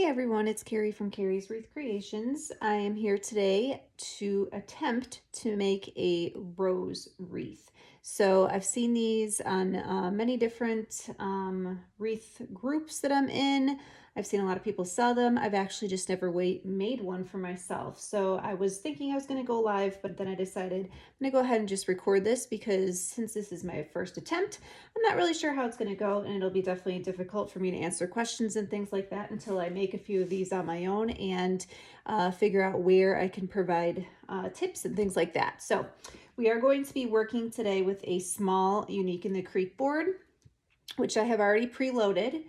Hey everyone, it's Carrie from Carrie's Wreath Creations. I am here today to attempt to make a rose wreath. So I've seen these on many different wreath groups that I'm in. I've seen a lot of people sell them. I've actually just never made one for myself. So I was thinking I was going to go live, but then I decided I'm going to go ahead and just record this because since this is my first attempt, I'm not really sure how it's going to go, and it'll be definitely difficult for me to answer questions and things like that until I make a few of these on my own and figure out where I can provide tips and things like that. So we are going to be working today with a small Unique in the Creek board, which I have already preloaded.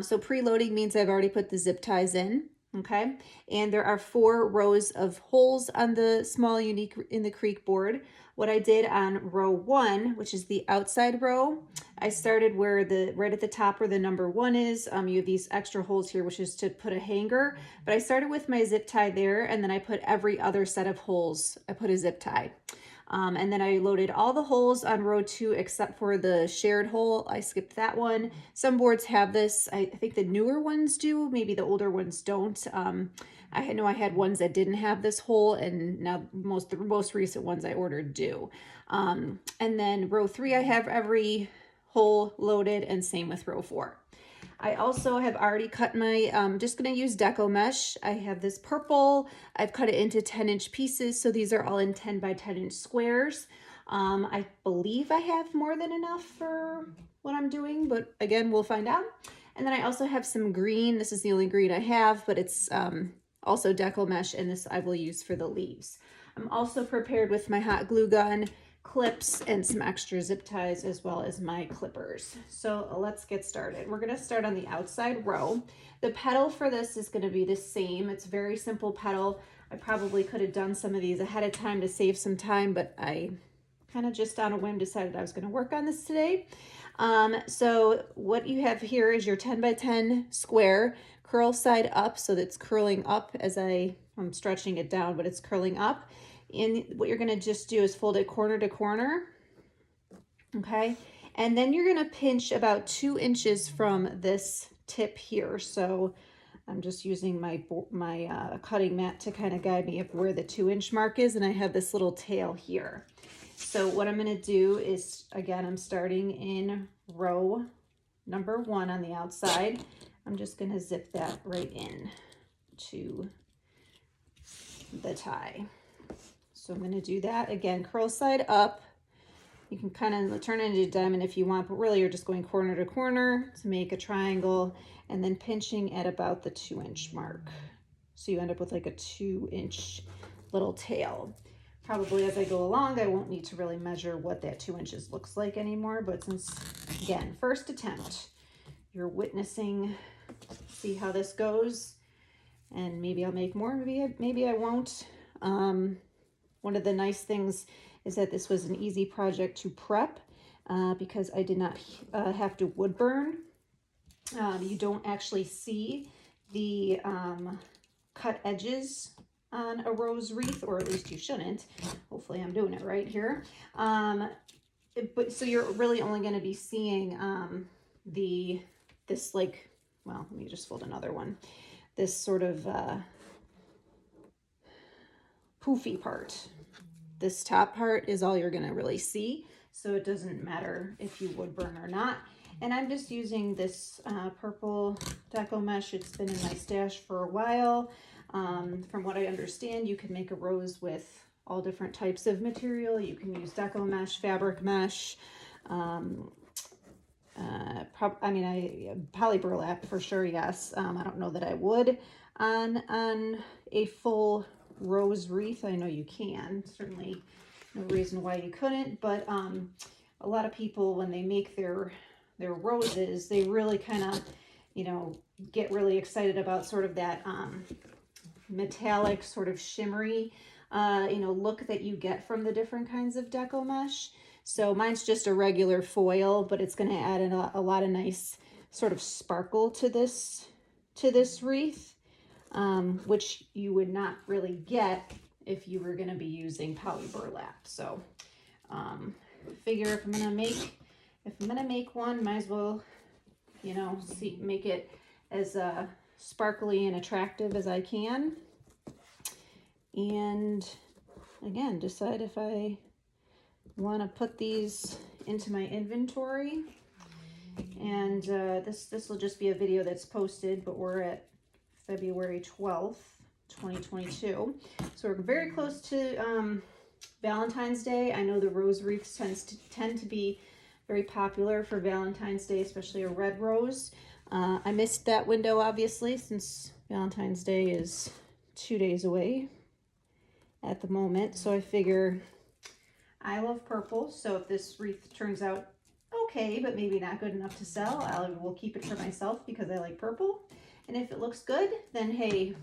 So preloading means I've already put the zip ties in. Okay, and there are 4 rows of holes on the small Unique in the Creek board. What I did on row 1, which is the outside row, I started where right at the top where the number 1 is. You have these extra holes here, which is to put a hanger, but I started with my zip tie there, and then I put every other set of holes, I put a zip tie. And then I loaded all the holes on row 2 except for the shared hole. I skipped that one. Some boards have this. I think the newer ones do. Maybe the older ones don't. I know I had ones that didn't have this hole, and now the most recent ones I ordered do. And then row 3, I have every hole loaded, and same with row 4. I also have already cut my, just going to use deco mesh. I have this purple. I've cut it into 10-inch pieces. So these are all in 10 by 10-inch squares. I believe I have more than enough for what I'm doing, but again, we'll find out. And then I also have some green. This is the only green I have, but it's also deco mesh, and this I will use for the leaves. I'm also prepared with my hot glue gun, clips, and some extra zip ties, as well as my clippers. So let's get started. We're going to start on the outside row. The petal for this is going to be the same. It's very simple petal. I probably could have done some of these ahead of time to save some time, but I kind of just on a whim decided I was going to work on this today. So what you have here is your 10 by 10 square, curl side up, so that's curling up as I'm stretching it down, but it's curling up. And what you're going to just do is fold it corner to corner, okay? And then you're going to pinch about 2 inches from this tip here. So I'm just using my cutting mat to kind of guide me of where the 2-inch mark is, and I have this little tail here. So what I'm going to do is, again, I'm starting in row number 1 on the outside. I'm just going to zip that right in to the tie. So I'm going to do that again, curl side up. You can kind of turn it into a diamond if you want, but really you're just going corner to corner to make a triangle, and then pinching at about the 2-inch mark. So you end up with like a 2-inch little tail. Probably as I go along, I won't need to really measure what that 2 inches looks like anymore, but since, again, first attempt, you're witnessing, see how this goes, and maybe I'll make more, maybe I won't. One of the nice things is that this was an easy project to prep because I did not have to wood burn. You don't actually see the cut edges on a rose wreath, or at least you shouldn't. Hopefully I'm doing it right here. But so you're really only going to be seeing this like, well, let me just fold another one. This sort of poofy part. This top part is all you're going to really see, so it doesn't matter if you wood burn or not. And I'm just using this purple deco mesh. It's been in my stash for a while. From what I understand, you can make a rose with all different types of material. You can use deco mesh, fabric mesh, poly burlap for sure, yes. I don't know that I would on a full rose wreath. I know you can, certainly no reason why you couldn't, but a lot of people, when they make their roses, they really kind of, get really excited about sort of that metallic, sort of shimmery, look that you get from the different kinds of deco mesh. So mine's just a regular foil, but it's going to add in a lot of nice sort of sparkle to this wreath, which you would not really get if you were going to be using poly burlap. So figure if I'm going to make one, might as well, make it as sparkly and attractive as I can. And again, decide if I want to put these into my inventory. And this will just be a video that's posted, but we're at February 12th, 2022. So we're very close to Valentine's Day. I know the rose wreaths tend to be very popular for Valentine's Day, especially a red rose. I missed that window, obviously, since Valentine's Day is 2 days away at the moment. So I figure I love purple. So if this wreath turns out okay, but maybe not good enough to sell, I will keep it for myself because I like purple. And if it looks good, then hey,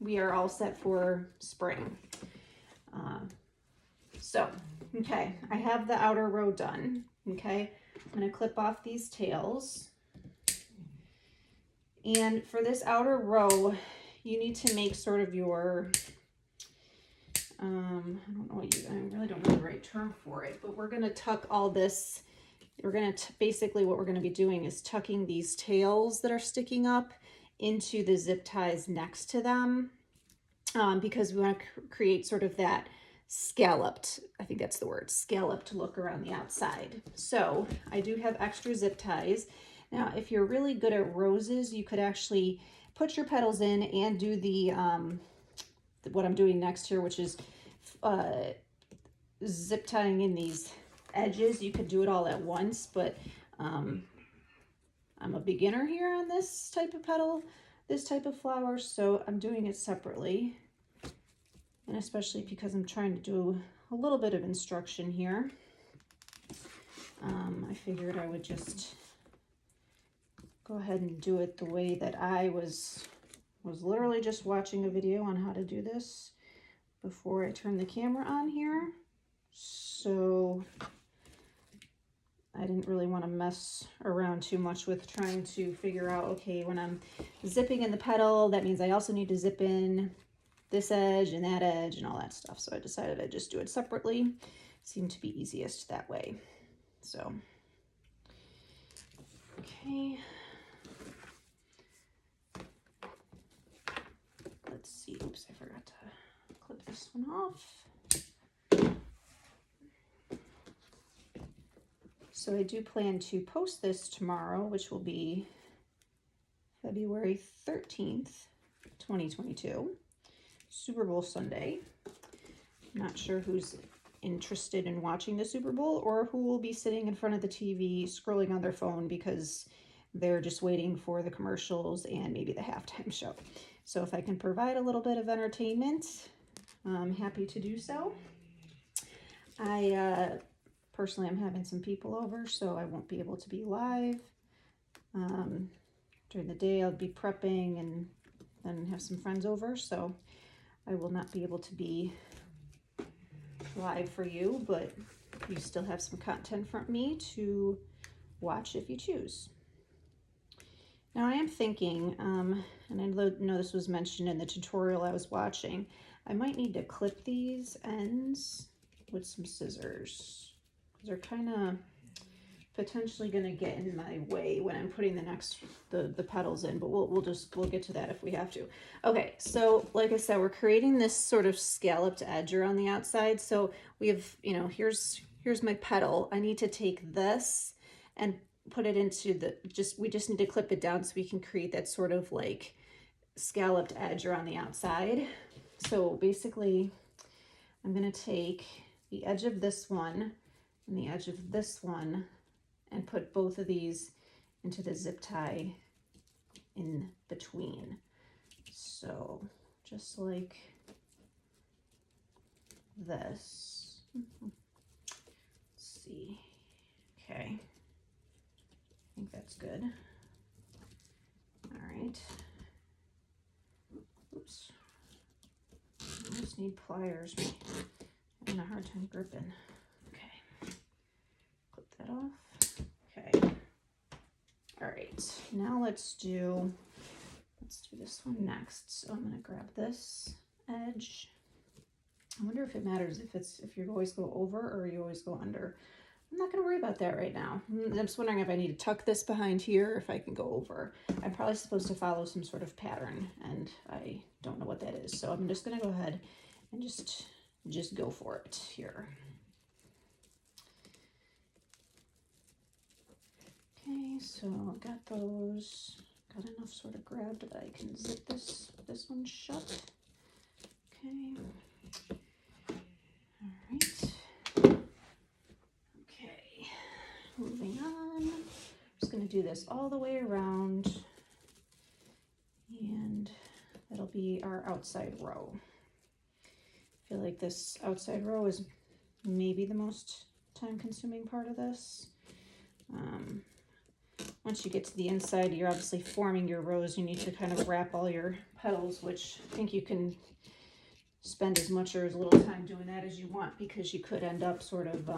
we are all set for spring. Okay, I have the outer row done. Okay, I'm going to clip off these tails. And for this outer row, you need to make sort of your, I don't know I really don't know the right term for it, but we're going to tuck all this. We're going to, basically what we're going to be doing is tucking these tails that are sticking up into the zip ties next to them, because we want to create sort of that scalloped, I think that's the word, scalloped look around the outside. So I do have extra zip ties. Now, if you're really good at roses, you could actually put your petals in and do the, what I'm doing next here, which is zip tying in these edges. You could do it all at once, but I'm a beginner here on this type of petal, this type of flower, so I'm doing it separately. And especially because I'm trying to do a little bit of instruction here, I figured I would just go ahead and do it the way that I was literally just watching a video on how to do this before I turned the camera on here. So I didn't really want to mess around too much with trying to figure out, okay, when I'm zipping in the petal, that means I also need to zip in this edge and that edge and all that stuff. So I decided I'd just do it separately. Seemed to be easiest that way. So, okay. Let's see. Oops, I forgot to clip this one off. So I do plan to post this tomorrow, which will be February 13th, 2022. Super Bowl Sunday. Not sure who's interested in watching the Super Bowl or who will be sitting in front of the TV scrolling on their phone because they're just waiting for the commercials and maybe the halftime show. So if I can provide a little bit of entertainment, I'm happy to do so. Personally, I'm having some people over, so I won't be able to be live. During the day, I'll be prepping and then have some friends over, so I will not be able to be live for you, but you still have some content from me to watch if you choose. Now I am thinking, and I know this was mentioned in the tutorial I was watching, I might need to clip these ends with some scissors. They're kind of potentially going to get in my way when I'm putting the petals in, but we'll get to that if we have to. Okay, so like I said, we're creating this sort of scalloped edge around the outside. So we have, here's my petal. I need to take this and put it into we just need to clip it down so we can create that sort of like scalloped edge around the outside. So basically, I'm going to take the edge of this one and the edge of this one and put both of these into the zip tie in between. So just like this. Let's see. Okay. I think that's good. All right. Oops. I just need pliers. I'm having a hard time gripping. Okay. Clip that off. Okay. All right. Now let's do this one next. So I'm going to grab this edge. I wonder if it matters if you always go over or you always go under. I'm not gonna worry about that right now. I'm just wondering if I need to tuck this behind here, or if I can go over. I'm probably supposed to follow some sort of pattern, and I don't know what that is. So I'm just gonna go ahead and just go for it here. Okay, so I got those. Got enough sort of grabbed that I can zip this one shut. Okay. All right. Okay. Moving on. I'm just going to do this all the way around, and that'll be our outside row. I feel like this outside row is maybe the most time-consuming part of this. Once you get to the inside, you're obviously forming your rows. You need to kind of wrap all your petals, which I think you can spend as much or as little time doing that as you want, because you could end up sort of,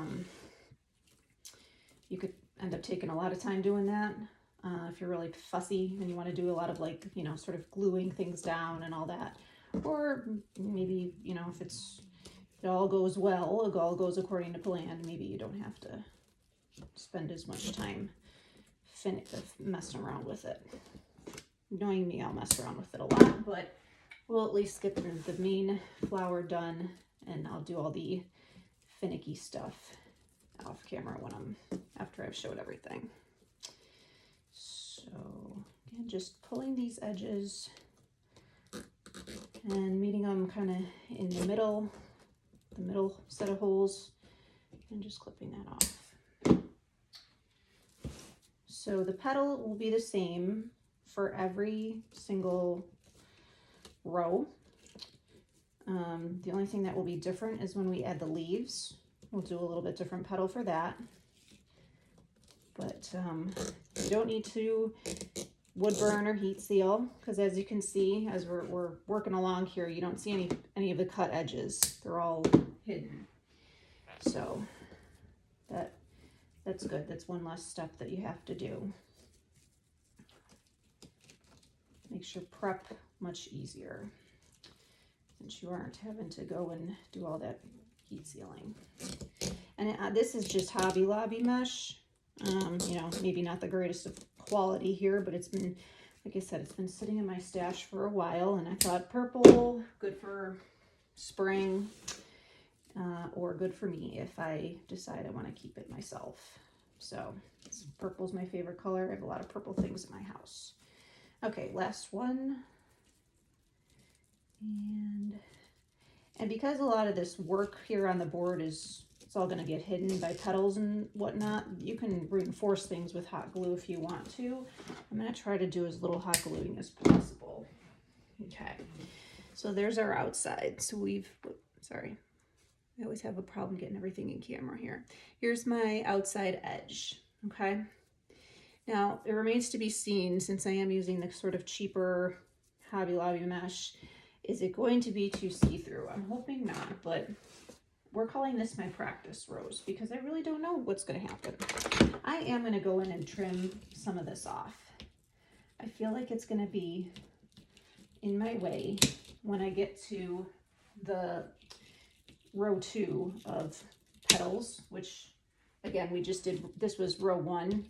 you could end up taking a lot of time doing that if you're really fussy and you want to do a lot of, like, you know, sort of gluing things down and all that. Or maybe, you know, if it all goes well, it all goes according to plan, maybe you don't have to spend as much time messing around with it. Knowing me, I'll mess around with it a lot, but we'll at least get the main flower done, and I'll do all the finicky stuff off camera after I've showed everything. So again, just pulling these edges and meeting them kind of in the middle set of holes, and just clipping that off. So the petal will be the same for every single row. The only thing that will be different is when we add the leaves. We'll do a little bit different petal for that. But you don't need to wood burn or heat seal, because as you can see, as we're working along here, you don't see any of the cut edges. They're all hidden. So that's good. That's one less step that you have to do. Makes your prep much easier, since you aren't having to go and do all that heat sealing. And this is just Hobby Lobby mesh. You know, maybe not the greatest of quality here, but it's been, like I said, it's been sitting in my stash for a while, and I thought purple, good for spring, or good for me if I decide I want to keep it myself. So purple's my favorite color. I have a lot of purple things in my house. Okay, last one. And because a lot of this work here on the board it's all going to get hidden by petals and whatnot, you can reinforce things with hot glue if you want to. I'm going to try to do as little hot gluing as possible. Okay, so there's our outside. So sorry, I always have a problem getting everything in camera here. Here's my outside edge, okay? Now, it remains to be seen, since I am using the sort of cheaper Hobby Lobby mesh, is it going to be too see-through? I'm hoping not, but we're calling this my practice rows, because I really don't know what's going to happen. I am going to go in and trim some of this off. I feel like it's going to be in my way when I get to the row 2 of petals, which again, we just did. This was row 1,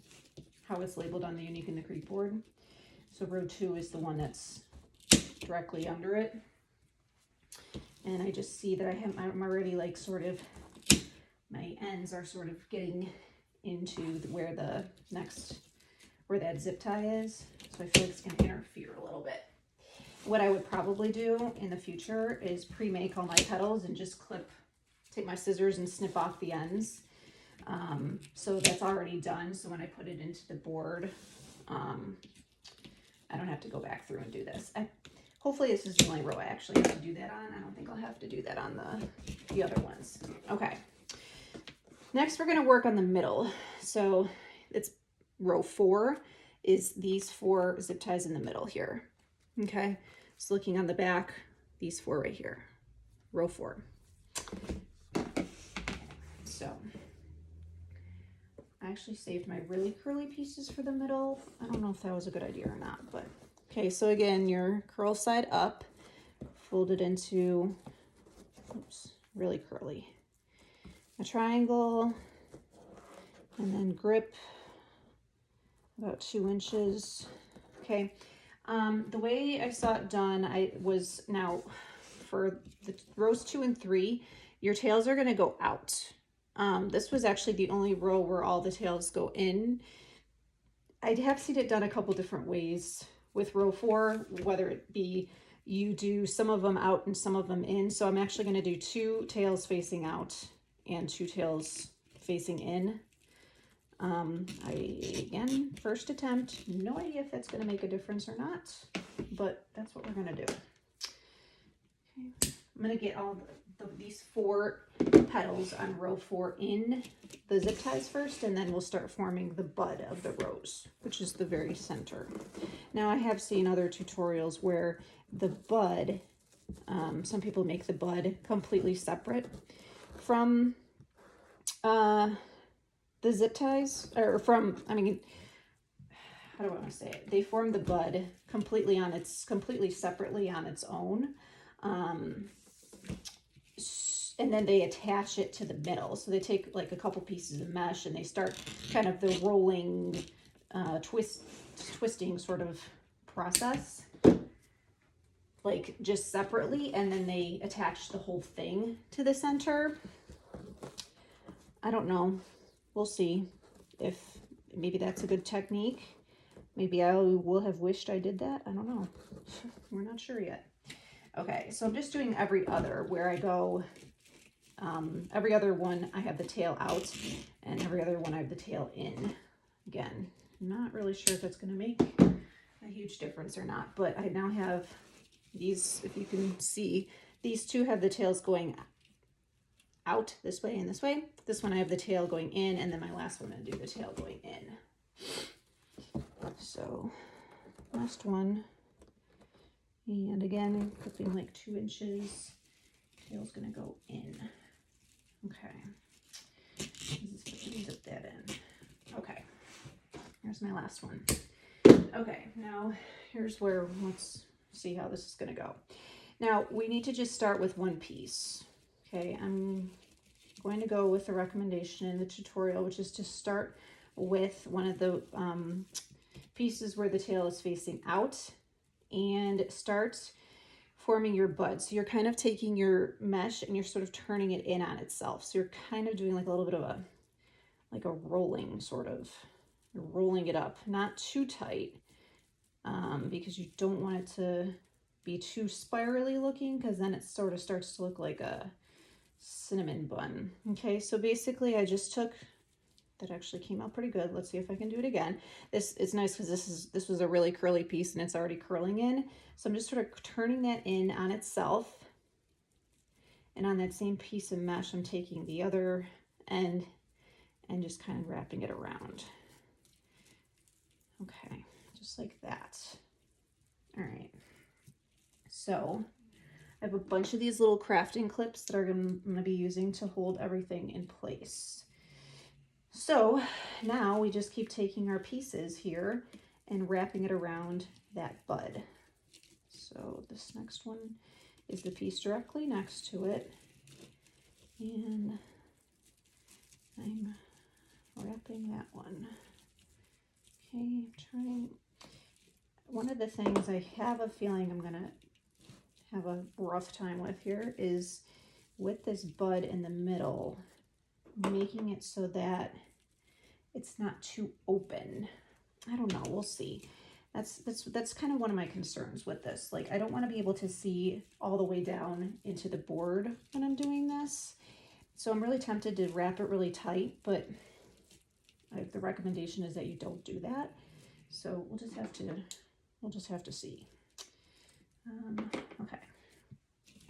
how it's labeled on the Unique in the Creek board. So row 2 is the one that's directly under it. And I just see that I'm already, like, sort of, my ends are sort of getting into where that zip tie is. So I feel like it's going to interfere a little bit. What I would probably do in the future is pre-make all my petals and just take my scissors and snip off the ends. So that's already done. So when I put it into the board, I don't have to go back through and do this. Hopefully this is the only row I actually have to do that on. I don't think I'll have to do that on the other ones. Okay. Next, we're going to work on the middle. So it's row 4 is these 4 zip ties in the middle here. Okay. So looking on the back, these 4 right here, row 4. So I actually saved my really curly pieces for the middle. I don't know if that was a good idea or not, but okay. So again, your curl side up, fold it into, oops, really curly, a triangle, And then grip about 2 inches. Okay. The way I saw it done, I was now for the rows 2 and 3, your tails are going to go out. This was actually the only row where all the tails go in. I have seen it done a couple different ways with row 4, whether it be you do some of them out and some of them in. So I'm actually going to do 2 tails facing out and 2 tails facing in. Again, first attempt, no idea if that's going to make a difference or not, but that's what we're going to do. Okay. I'm going to get all these 4 petals on row 4 in the zip ties first, and then we'll start forming the bud of the rose, which is the very center. Now, I have seen other tutorials where the bud, some people make the bud completely separate from the zip ties, or from, I mean, how do I want to say it? They form the bud completely separately on its own. And then they attach it to the middle. So they take like a couple pieces of mesh and they start kind of the rolling, twisting sort of process, like just separately. And then they attach the whole thing to the center. I don't know. We'll see if maybe that's a good technique. Maybe I will have wished I did that. I don't know. We're not sure yet. Okay, so I'm just doing every other, where I go, every other one I have the tail out, and every other one I have the tail in. Again, not really sure if that's going to make a huge difference or not, but I now have these, if you can see, these 2 have the tails going out this way and this way. This one I have the tail going in, and then my last one I'm going to do the tail going in. So, last one. And again, clipping like 2 inches. Tail's going to go in. Okay. Zip that in. Okay. Here's my last one. Okay, now here's where, let's see how this is going to go. Now, we need to just start with 1 piece. Okay, I'm going to go with the recommendation in the tutorial, which is to start with one of the pieces where the tail is facing out and start forming your bud. So you're kind of taking your mesh and you're sort of turning it in on itself. So you're kind of doing like a little bit of a, like a rolling sort of, you're rolling it up, not too tight, because you don't want it to be too spirally looking, because then it sort of starts to look like a cinnamon bun. Okay, so basically I just took, that actually came out pretty good. Let's see if I can do it again. It's nice because this was a really curly piece and it's already curling in. So I'm just sort of turning that in on itself. And on that same piece of mesh, I'm taking the other end and just kind of wrapping it around. Okay, just like that. All right. So I have a bunch of these little crafting clips that I'm going to be using to hold everything in place. So now we just keep taking our pieces here and wrapping it around that bud. So this next one is the piece directly next to it. And I'm wrapping that one. Okay, trying. One of the things I have a feeling I'm going to have a rough time with here is with this bud in the middle, making it so that it's not too open. I don't know, we'll see. That's kind of one of my concerns with this. Like, I don't want to be able to see all the way down into the board when I'm doing this. So I'm really tempted to wrap it really tight, but the recommendation is that you don't do that. So we'll just have to see. Okay.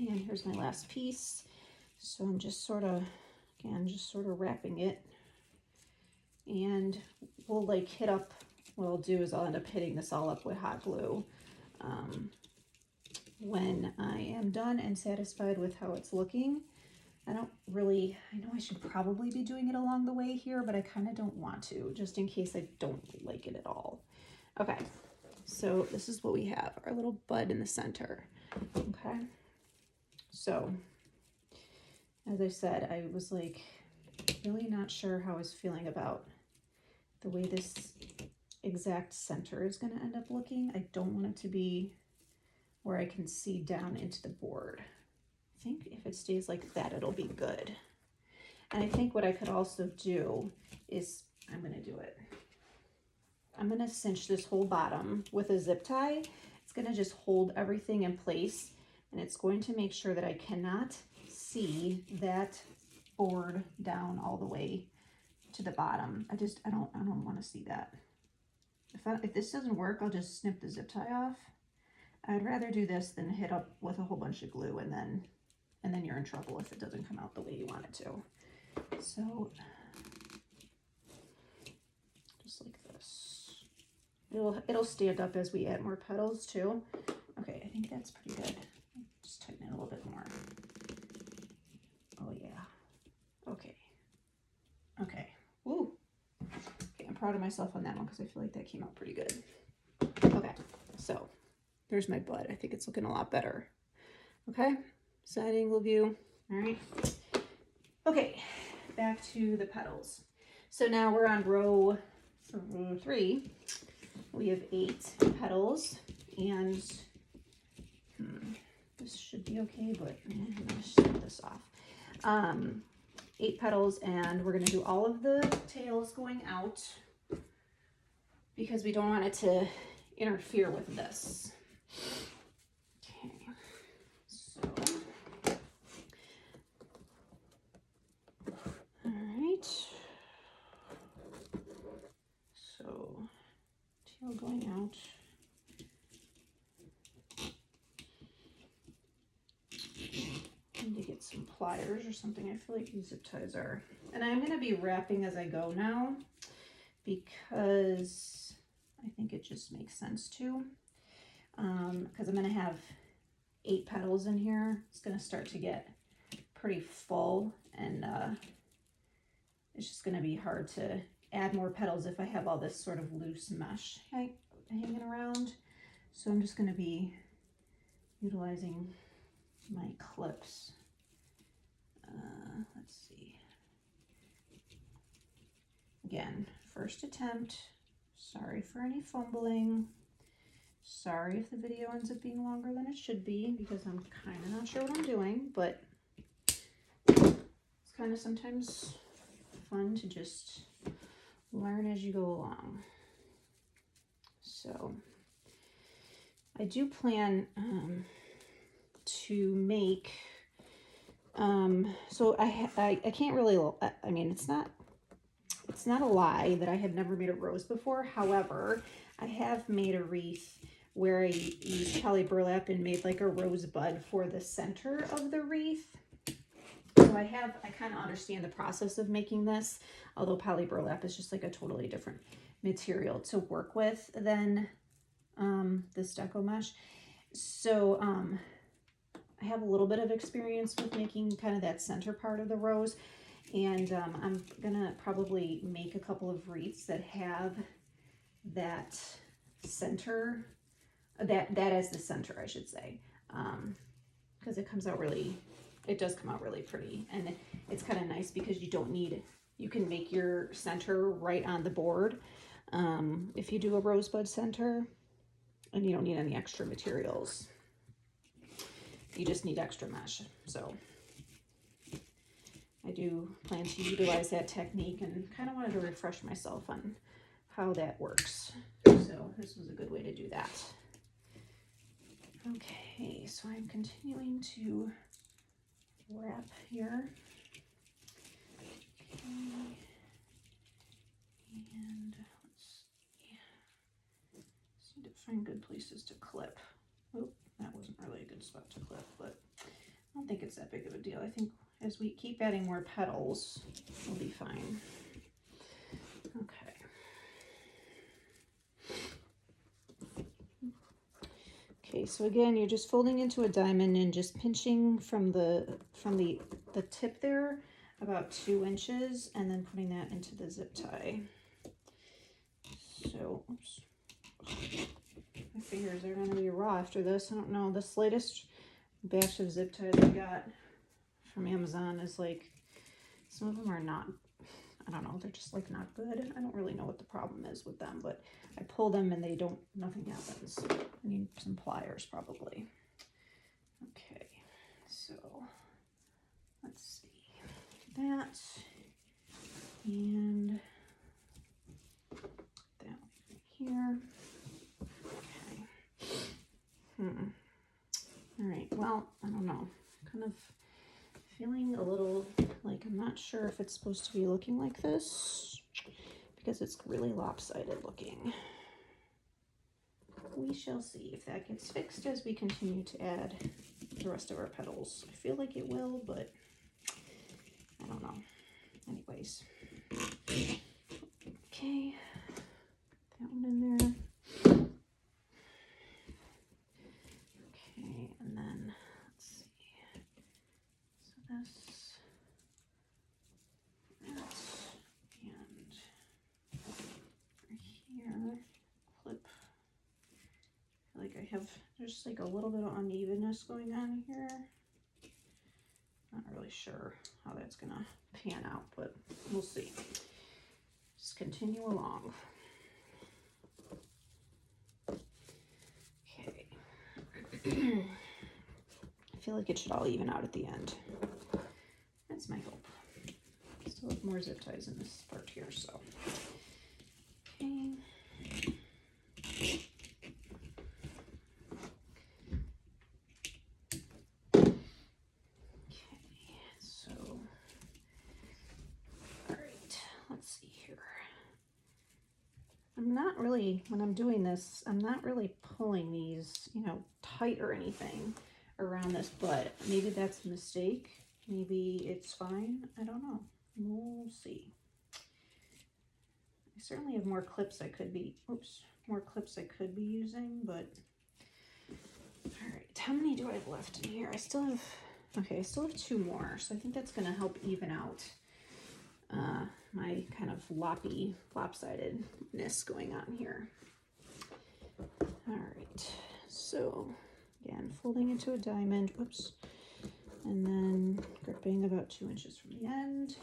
And here's my last piece. So I'm just sort of, again, just sort of wrapping it. And we'll like hit up, what I'll do is I'll end up hitting this all up with hot glue when I am done and satisfied with how it's looking. I know I should probably be doing it along the way here, but I kind of don't want to, just in case I don't like it at all. Okay, so this is what we have, our little bud in the center. Okay, so as I said, I was like really not sure how I was feeling about the way this exact center is going to end up looking. I don't want it to be where I can see down into the board. I think if it stays like that, it'll be good. And I think what I could also do is, I'm going to do it. I'm going to cinch this whole bottom with a zip tie. It's going to just hold everything in place, and it's going to make sure that I cannot see that board down all the way to the bottom. I don't want to see that. If this doesn't work, I'll just snip the zip tie off. I'd rather do this than hit up with a whole bunch of glue and then you're in trouble if it doesn't come out the way you want it to. So just like this. It'll stand up as we add more petals too. Okay, I think that's pretty good. Just tighten it a little bit more. Oh yeah. Okay. Okay. Woo. Okay, I'm proud of myself on that one because I feel like that came out pretty good. Okay, so there's my bud. I think it's looking a lot better. Okay, side angle view. All right. Okay, back to the petals. So now we're on row 3. We have 8 petals, and this should be okay, but I'm gonna snip this off. 8 petals, and we're gonna do all of the tails going out because we don't want it to interfere with this. Okay, so all right, so tail going out. I need to get some pliers or something. I feel like these zip ties are, and I'm going to be wrapping as I go now because I think it just makes sense to, because I'm going to have 8 petals in here. It's going to start to get pretty full, and it's just going to be hard to add more petals if I have all this sort of loose mesh hanging around. So I'm just going to be utilizing my clips. Let's see. Again, first attempt. Sorry for any fumbling. Sorry if the video ends up being longer than it should be because I'm kind of not sure what I'm doing, but it's kind of sometimes fun to just learn as you go along. So I do plan to make, so I can't really, I mean, it's not a lie that I have never made a rose before. However, I have made a wreath where I used poly burlap and made like a rose bud for the center of the wreath. So I kind of understand the process of making this, although poly burlap is just like a totally different material to work with than this deco mesh. So I have a little bit of experience with making kind of that center part of the rose, and I'm gonna probably make a couple of wreaths that have that center, that as the center, I should say, because it does come out really pretty, and it's kind of nice because you can make your center right on the board if you do a rosebud center, and you don't need any extra materials. You just need extra mesh. So I do plan to utilize that technique and kind of wanted to refresh myself on how that works. So this was a good way to do that. Okay, so I'm continuing to wrap here. Okay. And let's see. Just need to find good places to clip. Oh, that wasn't really a good spot to clip, but I don't think it's that big of a deal. I think as we keep adding more petals, we'll be fine. Okay. Okay, so again, you're just folding into a diamond and just pinching from the tip there about 2 inches, and then putting that into the zip tie. So, oops. My fingers are going to be raw after this. I don't know. This latest batch of zip ties I got from Amazon is like, some of them are not I don't know, they're just like not good. I don't really know what the problem is with them, but I pull them and nothing happens. I need some pliers probably. Okay, so let's see that, and that right here. Okay. All right, well, I don't know. Kind of feeling a little like I'm not sure if it's supposed to be looking like this because it's really lopsided looking. We shall see if that gets fixed as we continue to add the rest of our petals. I feel like it will, but I don't know. Anyways. Okay, that one in there. Okay, and then let's see. So this, that, and right here, clip. I feel like I have just like a little bit of unevenness going on here. Not really sure how that's gonna pan out, but we'll see. Just continue along. Okay. I feel like it should all even out at the end. That's my hope. Still have more zip ties in this part here, so. Okay. I'm not really, when I'm doing this, I'm not really pulling these, you know, tight or anything around this butt. Maybe that's a mistake. Maybe it's fine. I don't know. We'll see. I certainly have more clips I could be, more clips I could be using, but all right. How many do I have left in here? I still have, okay, I still have 2 more. So I think that's going to help even out my kind of lopsidedness going on here. All right, so again, folding into a diamond, whoops, and then gripping about 2 inches from the end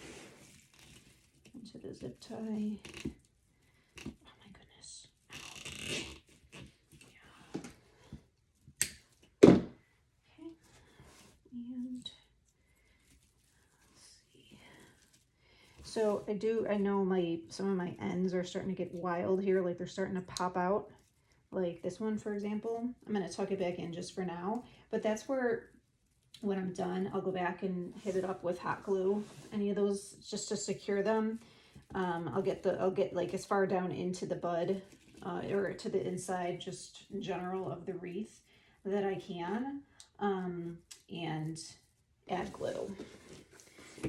into the zip tie. Oh my goodness. Yeah. Okay, and so I know some of my ends are starting to get wild here, like they're starting to pop out, like this one, for example. I'm going to tuck it back in just for now, but that's where, when I'm done, I'll go back and hit it up with hot glue, any of those, just to secure them. I'll get like as far down into the bud, or to the inside, just in general, of the wreath that I can, and add glue.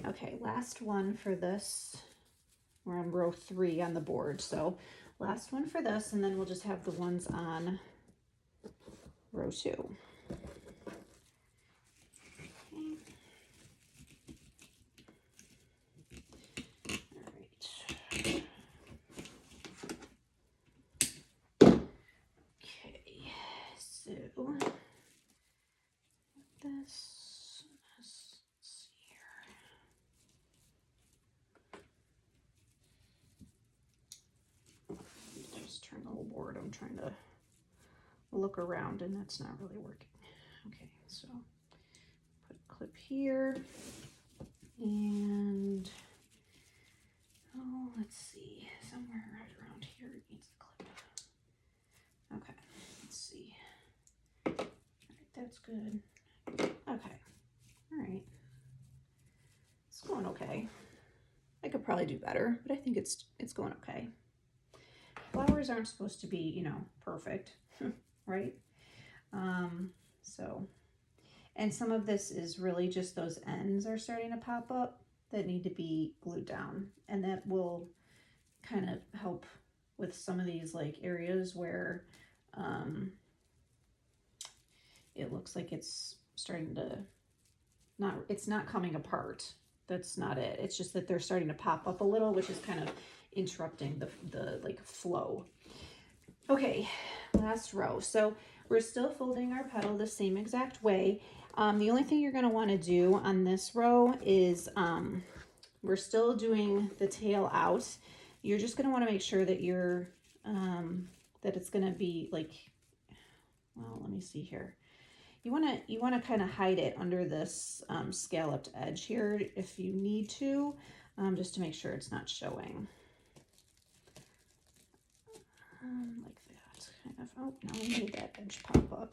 Okay, last one for this. We're on row 3 on the board, so last one for this, and then we'll just have the ones on row 2. Okay, so this. Turn the whole board. I'm trying to look around and that's not really working. Okay, so put a clip here, and let's see, somewhere right around here it needs a clip. Okay, let's see. All right, that's good. Okay, all right, it's going okay. I could probably do better, but I think it's going okay. Flowers aren't supposed to be, you know, perfect, right? So, and some of this is really just those ends are starting to pop up that need to be glued down, and that will kind of help with some of these like areas where it looks like it's starting to it's not coming apart. That's not it. It's just that they're starting to pop up a little, which is kind of interrupting the like flow. Okay, last row. So we're still folding our petal the same exact way. The only thing you're going to want to do on this row is we're still doing the tail out. You're just going to want to make sure that you're, that it's going to be like, well, let me see here. You want to kind of hide it under this scalloped edge here if you need to, just to make sure it's not showing. Like that, kind of. Oh, now we made that edge pop up.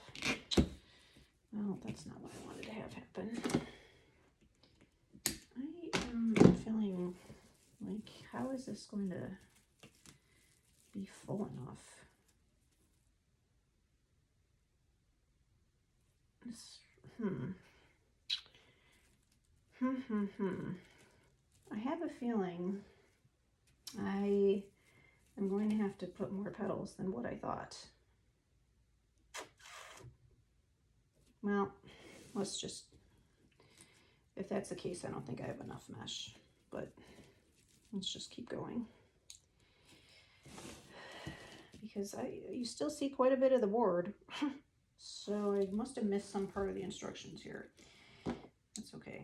Well, that's not what I wanted to have happen. I am feeling like, how is this going to be full enough? I have a feeling I am going to have to put more petals than what I thought. Well, let's just, if that's the case, I don't think I have enough mesh, but let's just keep going. Because you still see quite a bit of the board. So I must have missed some part of the instructions here. That's okay.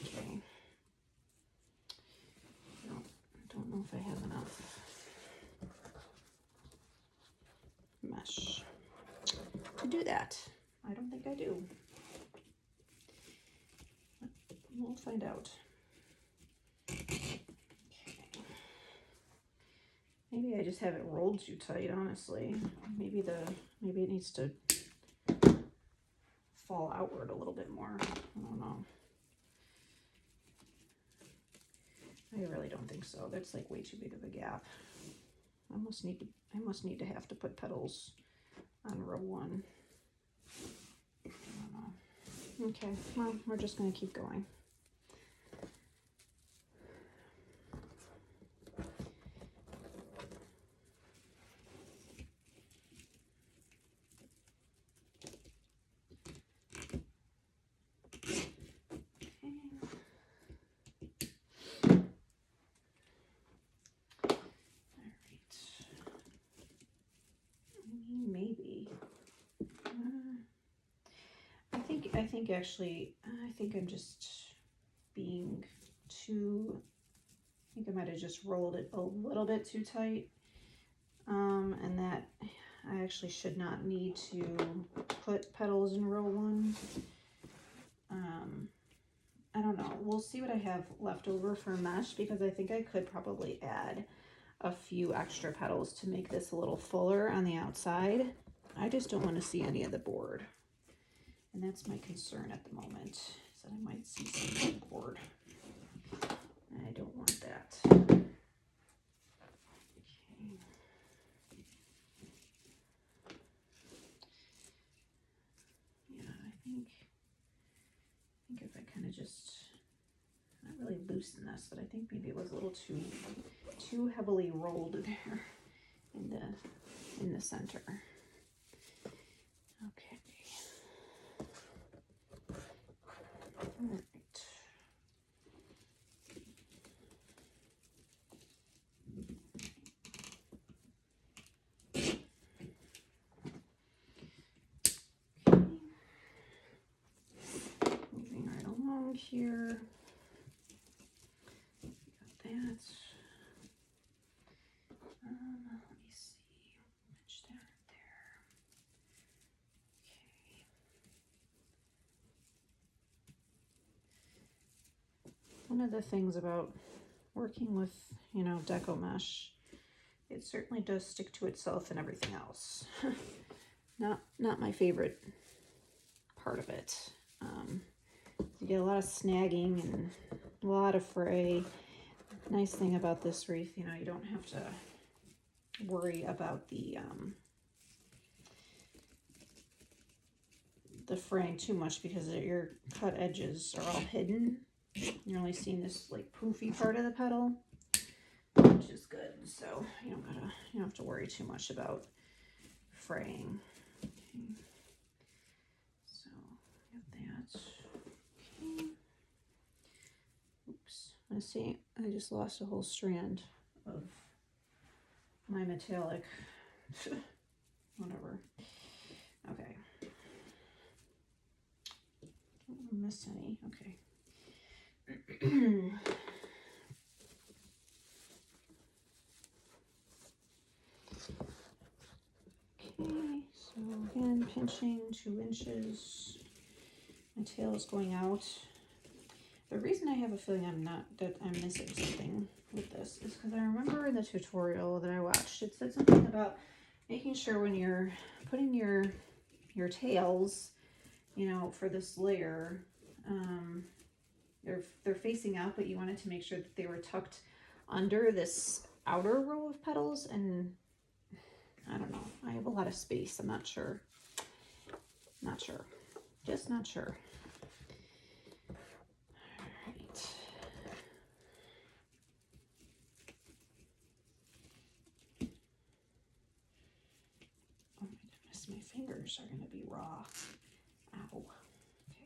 Okay. No, I don't know if I have enough mesh to do that. I don't think I do. We'll find out. Okay. Maybe I just have it rolled too tight, honestly. Maybe it needs to fall outward a little bit more. I don't know. I really don't think so. That's like way too big of a gap. I must need to have to put petals on row 1. I don't know. Okay, well, we're just going to keep going. I think I'm just being too, I think I might have just rolled it a little bit too tight, and that I actually should not need to put petals in row 1. I don't know, we'll see what I have left over for mesh, because I think I could probably add a few extra petals to make this a little fuller on the outside. I just don't want to see any of the board. And that's my concern at the moment, is that I might see some of the board. I don't want that. Okay. Yeah, I think if I kind of just, not really loosen this, but I think maybe it was a little too heavily rolled there in the center. Okay. All right. Moving right along here. Got that. Let me see. Match that right there. Okay. One of the things about working with, deco mesh, it certainly does stick to itself and everything else. Not my favorite part of it. You get a lot of snagging and a lot of fray. Nice thing about this wreath, you don't have to worry about the fraying too much, because your cut edges are all hidden. You're only seeing this like poofy part of the petal, which is good. So you don't have to worry too much about fraying. Okay. So got that. Okay. Oops. Let's see. I just lost a whole strand of my metallic. Whatever. Okay. Don't miss any. Okay. I'm pinching 2 inches. My tail is going out. The reason I have a feeling I'm missing something with this is because I remember in the tutorial that I watched, it said something about making sure when you're putting your tails, you know, for this layer, they're facing out, but you wanted to make sure that they were tucked under this outer row of petals, and I don't know. I have a lot of space. I'm not sure. Not sure. Just not sure. All right. Oh my goodness, my fingers are going to be raw. Ow. Okay.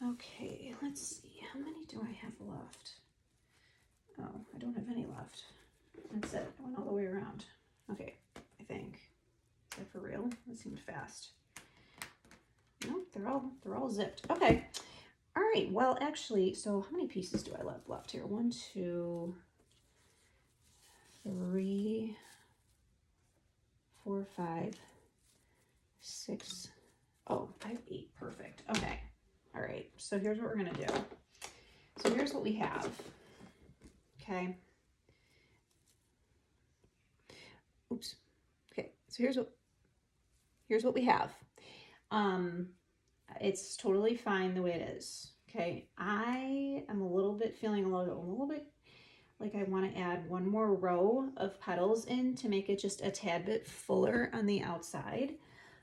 Okay, let's see. How many do I have left? Oh, I don't have any left. That's it. I went all the way around. Okay, I think. Is that for real? That seemed fast. No, they're all zipped. Okay. All right. Well, actually, so how many pieces do I have left here? 1, 2, 3, 4, 5, 6. Oh, I have 8. Perfect. Okay. All right. So here's what we're gonna do. So here's what we have. Okay. Oops. Okay. So here's what we have. It's totally fine the way it is. Okay. I am a little bit feeling a little bit like I want to add one more row of petals in to make it just a tad bit fuller on the outside.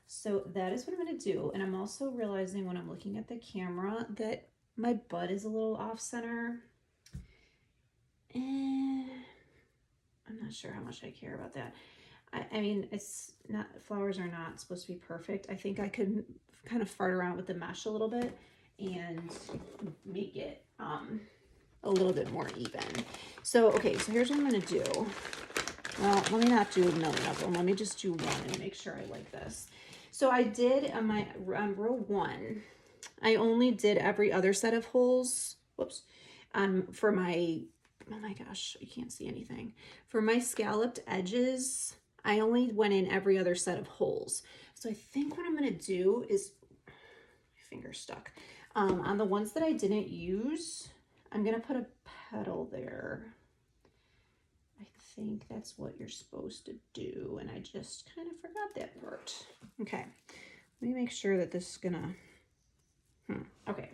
So that is what I'm going to do. And I'm also realizing when I'm looking at the camera that my bud is a little off center. And I'm not sure how much I care about that. I mean, it's not, flowers are not supposed to be perfect. I think I could kind of fart around with the mesh a little bit and make it a little bit more even. So, okay, so here's what I'm going to do. Well, let me not do a million of them. Let me just do one and make sure I like this. So I did on my row 1, I only did every other set of holes. Whoops. For my, oh my gosh, you can't see anything. For my scalloped edges, I only went in every other set of holes. So I think what I'm going to do is, my finger's stuck. On the ones that I didn't use, I'm going to put a petal there. I think that's what you're supposed to do, and I just kind of forgot that part. Okay, let me make sure that this is gonna, okay.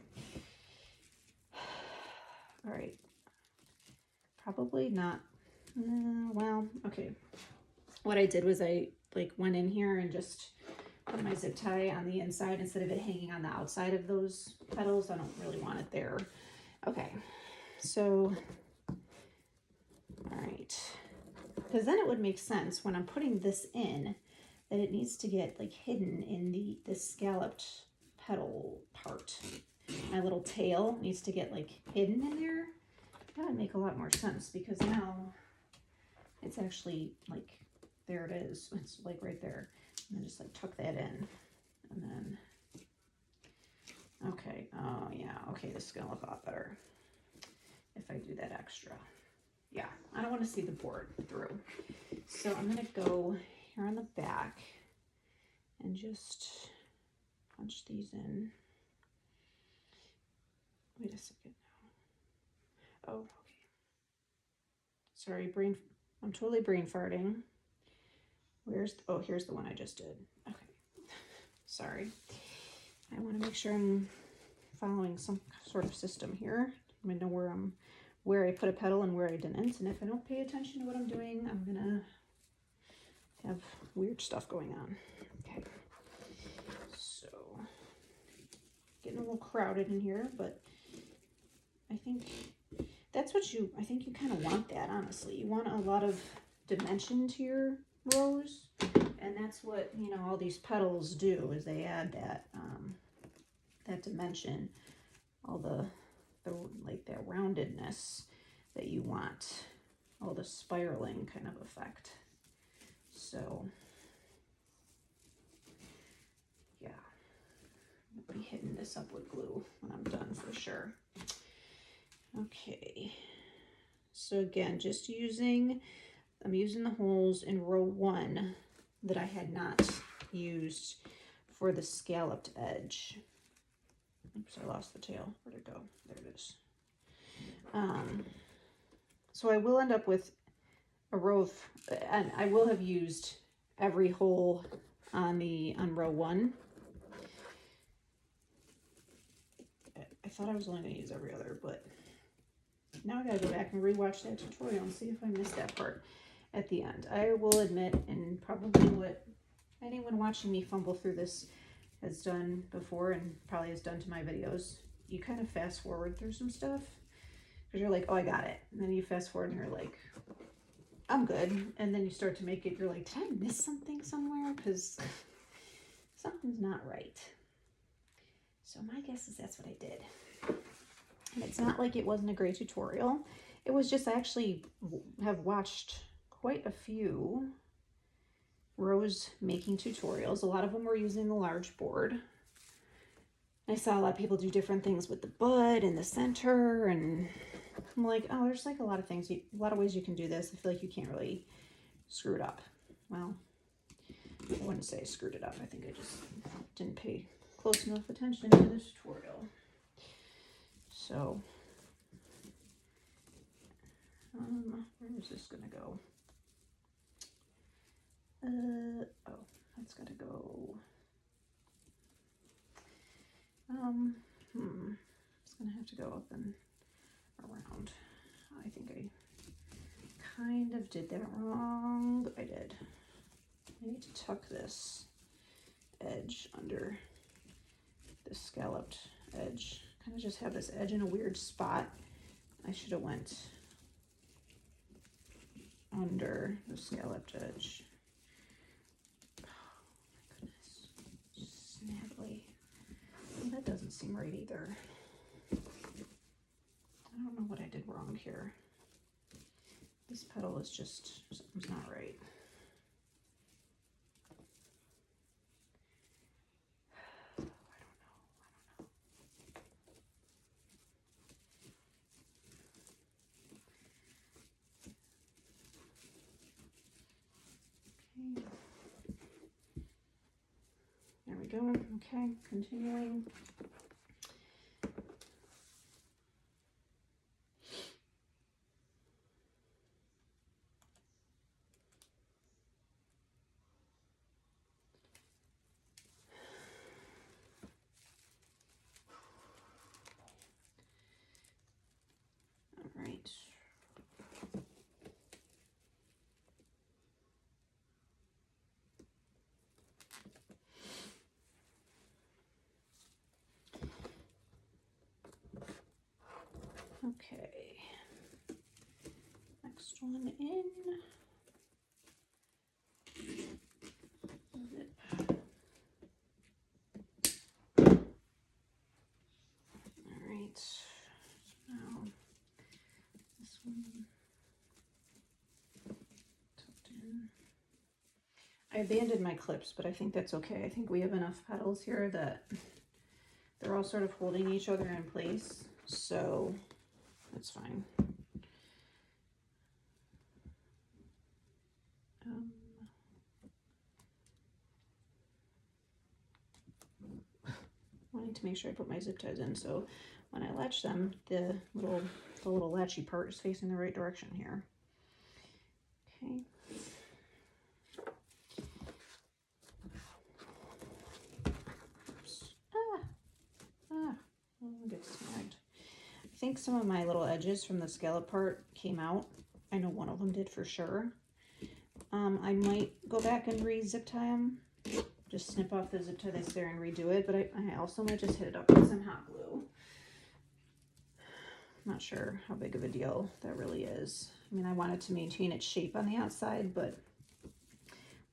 All right, probably not, well, okay. What I did was I like went in here and just put my zip tie on the inside instead of it hanging on the outside of those petals. I don't really want it there. Okay, so, all right. Because then it would make sense when I'm putting this in that it needs to get like hidden in the scalloped petal part. My little tail needs to get like hidden in there. That would make a lot more sense because now it's actually like, there it is. It's like right there. And then just like tuck that in and then, okay. Oh yeah. Okay. This is going to look a lot better if I do that extra. Yeah, I don't want to see the board through. So I'm going to go here on the back and just punch these in. Wait a second now. Oh, okay. Sorry, I'm totally brain farting. Oh, here's the one I just did. Okay. Sorry. I want to make sure I'm following some sort of system here. I know where I put a petal and where I didn't. And if I don't pay attention to what I'm doing, I'm gonna have weird stuff going on. Okay, so getting a little crowded in here, but I think that's what I think you kind of want that, honestly. You want a lot of dimension to your rose, and that's what, you know, all these petals do, is they add that, that dimension, all the like that roundedness that you want, all the spiraling kind of effect. So yeah, be hitting this up with glue when I'm done for sure. Okay, so again, I'm using the holes in row 1 that I had not used for the scalloped edge. Oops, I lost the tail. Where'd it go? There it is. So I will end up with a row of, and I will have used every hole on row 1. I thought I was only going to use every other, but now I gotta go back and rewatch that tutorial and see if I missed that part at the end. I will admit, and probably what anyone watching me fumble through this has done before and probably has done to my videos, you kind of fast forward through some stuff because you're like, oh, I got it. And then you fast forward and you're like, I'm good. And then you start to make it, you're like, did I miss something somewhere? Because something's not right. So my guess is that's what I did. And it's not like it wasn't a great tutorial. It was just, I actually have watched quite a few rose making tutorials. A lot of them were using the large board. I saw a lot of people do different things with the bud and the center, and I'm like, oh, there's like a lot of things, a lot of ways you can do this. I feel like you can't really screw it up. Well, I wouldn't say I screwed it up. I think I just didn't pay close enough attention to this tutorial. So, where is this gonna go? Oh, that's gotta go. It's gonna have to go up and around. I think I kind of did that wrong. I did. I need to tuck this edge under this scalloped edge. Kind of just have this edge in a weird spot. I should have went under the scalloped edge. Oh my goodness. Snaggly. Well, that doesn't seem right either. I don't know what I did wrong here. This petal is just, something's not right. There we go. Okay, continuing. All right. Okay, next one in. All right, so now this one tucked in. I abandoned my clips, but I think that's okay. I think we have enough petals here that they're all sort of holding each other in place, so that's fine. Wanting to make sure I put my zip ties in, so when I latch them, the little latchy part is facing the right direction here. Okay. Oops. I'll get snagged. I think some of my little edges from the scallop part came out. I know one of them did for sure. I might go back and re-zip tie them. Just snip off the zip tie that's there and redo it, but I also might just hit it up with some hot glue. Not sure how big of a deal that really is. I mean, I wanted to maintain its shape on the outside, but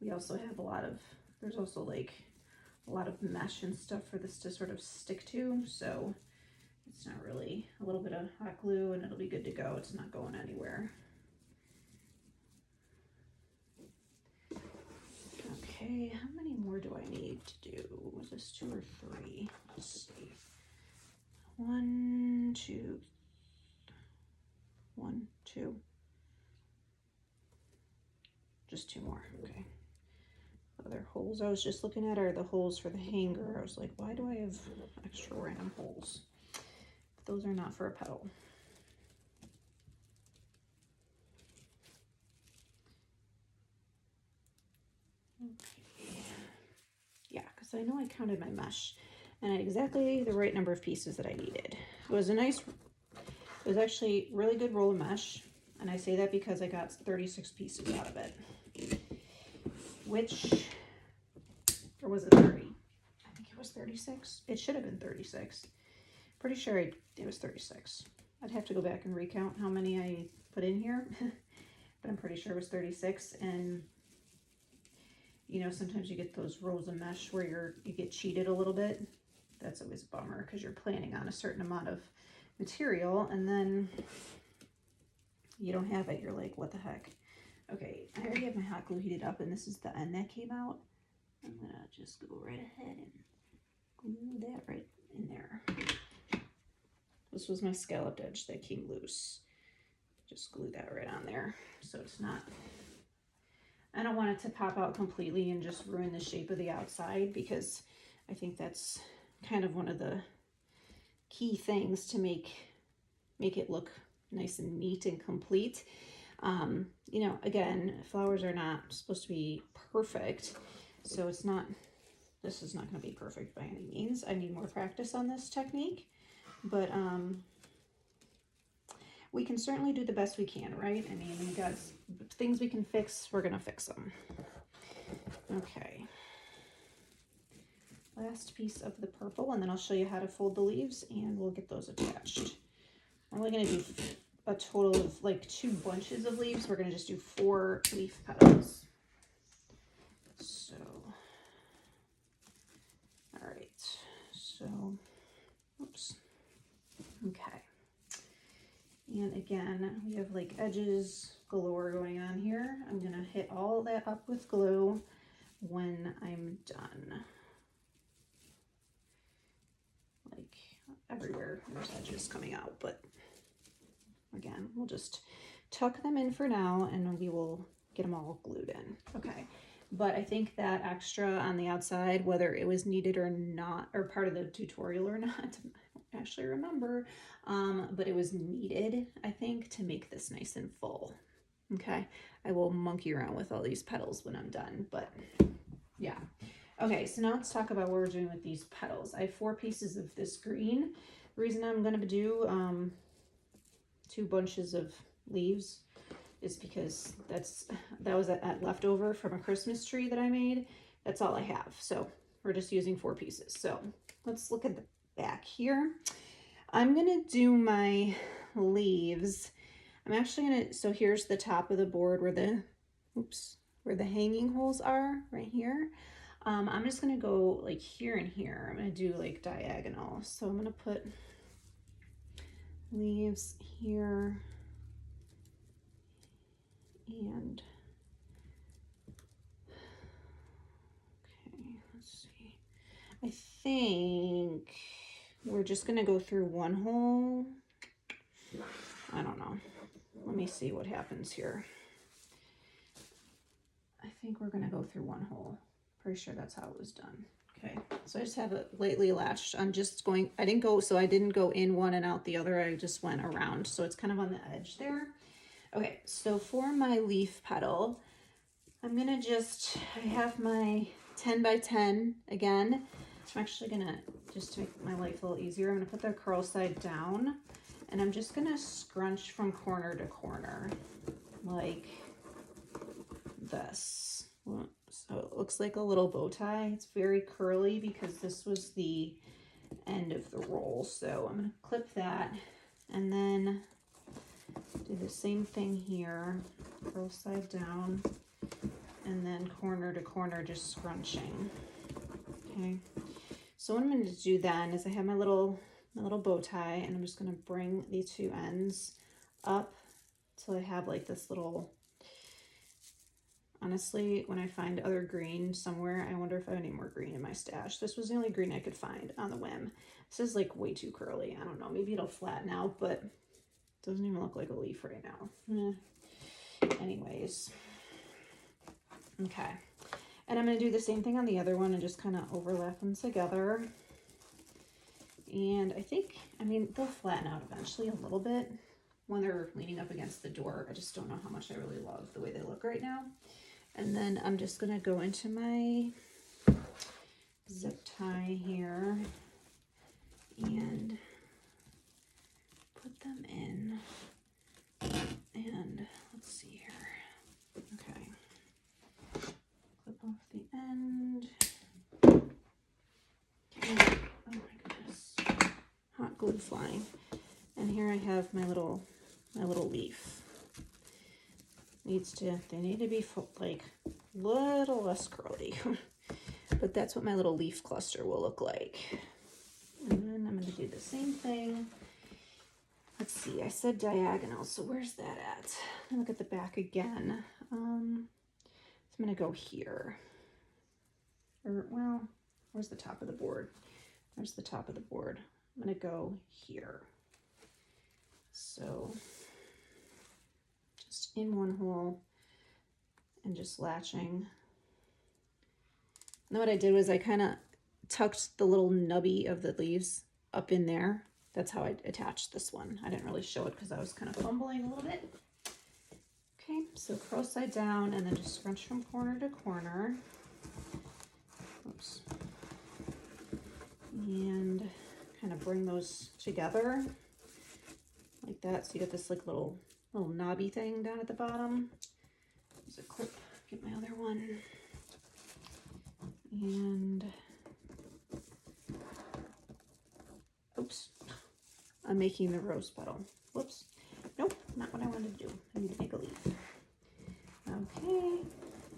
we also have there's also like a lot of mesh and stuff for this to sort of stick to, so it's not really, a little bit of hot glue and it'll be good to go. It's not going anywhere. Okay. Okay, how many more do I need to do? Was this 2 or 3? Let's see. 1, 2, 1, 2. Just 2 more. Okay. Other holes I was just looking at are the holes for the hanger. I was like, why do I have extra random holes? But those are not for a petal. Okay. Yeah, because I know I counted my mesh and I had exactly the right number of pieces that I needed. It was actually really good roll of mesh, and I say that because I got 36 pieces out of it. Or was it 30? I think it was 36. It should have been 36. Pretty sure it was 36. I'd have to go back and recount how many I put in here, but I'm pretty sure it was 36. And you know, sometimes you get those rolls of mesh where you get cheated a little bit. That's always a bummer because you're planning on a certain amount of material and then you don't have it. You're like, what the heck? Okay, I already have my hot glue heated up and this is the end that came out. I'm gonna just go right ahead and glue that right in there. This was my scalloped edge that came loose. Just glue that right on there so it's not, I don't want it to pop out completely and just ruin the shape of the outside, because I think that's kind of one of the key things to make it look nice and neat and complete. You know, again, flowers are not supposed to be perfect, so this is not going to be perfect by any means. I need more practice on this technique, but we can certainly do the best we can, right? I mean, we got things we can fix, we're going to fix them. Okay. Last piece of the purple, and then I'll show you how to fold the leaves and we'll get those attached. I'm only going to do a total of like 2 bunches of leaves. We're going to just do 4 leaf petals. So, all right. So, oops. Okay. And again, we have like edges galore going on here. I'm going to hit all that up with glue when I'm done. Like everywhere there's edges coming out, but again, we'll just tuck them in for now and we will get them all glued in. Okay, but I think that extra on the outside, whether it was needed or not, or part of the tutorial or not, I don't actually remember, but it was needed, I think, to make this nice and full. Okay, I will monkey around with all these petals when I'm done, but yeah. Okay, so now let's talk about what we're doing with these petals. I have 4 pieces of this green. The reason I'm going to do 2 bunches of leaves is because that was a leftover from a Christmas tree that I made. That's all I have. So we're just using 4 pieces. So let's look at the back here. I'm going to do my leaves. I'm actually going to, so here's the top of the board where the hanging holes are, right here. I'm just going to go like here and here. I'm going to do like diagonal. So I'm going to put leaves here and okay, let's see. I think we're just going to go through one hole. I don't know. Let me see what happens here. I think we're going to go through one hole. Pretty sure that's how it was done. Okay, so I just have it lightly latched. I'm just going, I didn't go in one and out the other. I just went around. So it's kind of on the edge there. Okay, so for my leaf petal, I'm going to I have my 10 by 10 again. I'm actually going to, just to make my life a little easier, I'm going to put the curl side down and I'm just going to scrunch from corner to corner like this. So it looks like a little bow tie. It's very curly because this was the end of the roll. So I'm going to clip that and then do the same thing here, curl side down, and then corner to corner, just scrunching. Okay. So what I'm going to do then is I have my little bow tie, and I'm just going to bring the 2 ends up till I have like this little Honestly, when I find other green somewhere, I wonder if I have any more green in my stash. This was the only green I could find on the whim. This is like way too curly. I don't know. Maybe it'll flatten out, but it doesn't even look like a leaf right now. Anyways. Okay. And I'm going to do the same thing on the other one and just kind of overlap them together. And I mean, they'll flatten out eventually a little bit when they're leaning up against the door. I just don't know how much I really love the way they look right now. And then I'm just going to go into my zip tie here and put them in. And let's see here. Okay. Clip off the end. Okay. Oh my goodness. Hot glue flying. And here I have my little leaf. They need to be like a little less curly. But that's what my little leaf cluster will look like. And then I'm going to do the same thing. Let's see, I said diagonal, so where's that at? Look at the back again. So I'm going to go here. Or, well, where's the top of the board? There's the top of the board. I'm going to go here. So just in one hole and just latching. And then what I did was I kind of tucked the little nubby of the leaves up in there. That's how I attached this one. I didn't really show it because I was kind of fumbling a little bit. Okay, so cross side down and then just scrunch from corner to corner. Oops. And kind of bring those together like that. So you get this like little knobby thing down at the bottom. There's a clip, get my other one. And oops, I'm making the rose petal. Whoops, nope, not what I wanted to do. I need to make a leaf. Okay,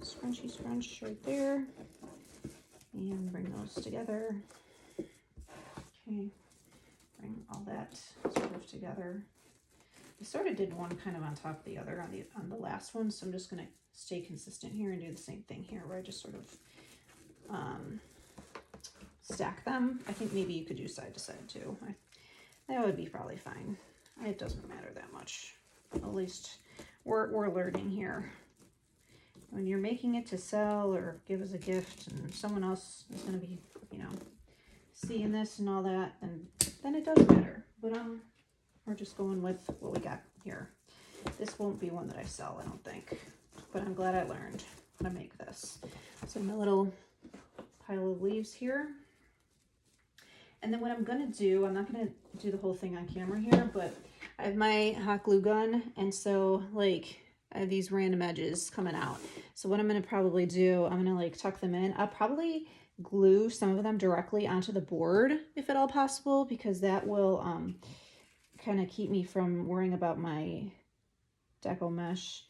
scrunchy scrunch right there. And bring those together. Okay, bring all that sort of together. I sort of did one kind of on top of the other on the last one, so I'm just going to stay consistent here and do the same thing here where I just sort of stack them. I think maybe you could do side to side too. That would be probably fine. It doesn't matter that much. At least we're learning here. When you're making it to sell or give as a gift and someone else is going to be, seeing this and all that, and then it does matter. But we're just going with what we got here. This won't be one that I sell, I don't think. But I'm glad I learned how to make this. So my little pile of leaves here. And then what I'm going to do, I'm not going to do the whole thing on camera here, but I have my hot glue gun, and so like I have these random edges coming out. So what I'm going to probably do, I'm going to like tuck them in. I'll probably glue some of them directly onto the board if at all possible, because that will kind of keep me from worrying about my deco mesh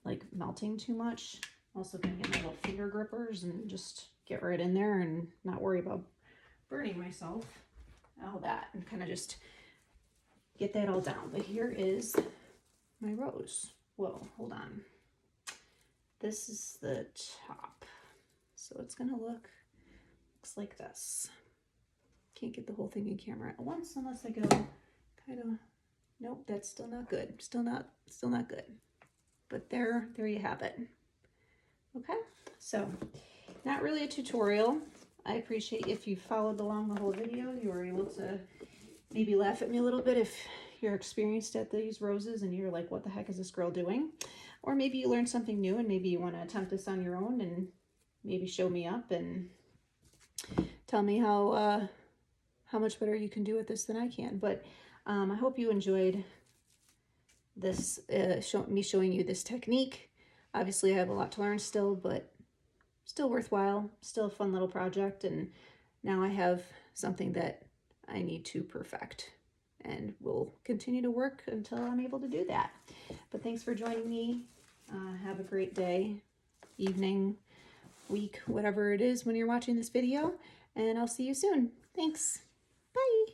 like melting too much. Also going to get my little finger grippers and just get right in there and not worry about burning myself, all that, and kind of just get that all down. But here is my rose. Whoa, hold on. This is the top. So it's gonna looks like this. Can't get the whole thing in camera at once unless I go kind of, nope, that's still not good. Still not good. But there you have it. Okay, so not really a tutorial. I appreciate if you followed along the whole video. You were able to maybe laugh at me a little bit if you're experienced at these roses and you're like, what the heck is this girl doing? Or maybe you learned something new and maybe you want to attempt this on your own and maybe show me up and tell me how much better you can do with this than I can. But I hope you enjoyed this, me showing you this technique. Obviously I have a lot to learn still, but still worthwhile, still a fun little project, and now I have something that I need to perfect, and will continue to work until I'm able to do that. But thanks for joining me. Have a great day, evening, week, whatever it is when you're watching this video, and I'll see you soon. Thanks. Bye.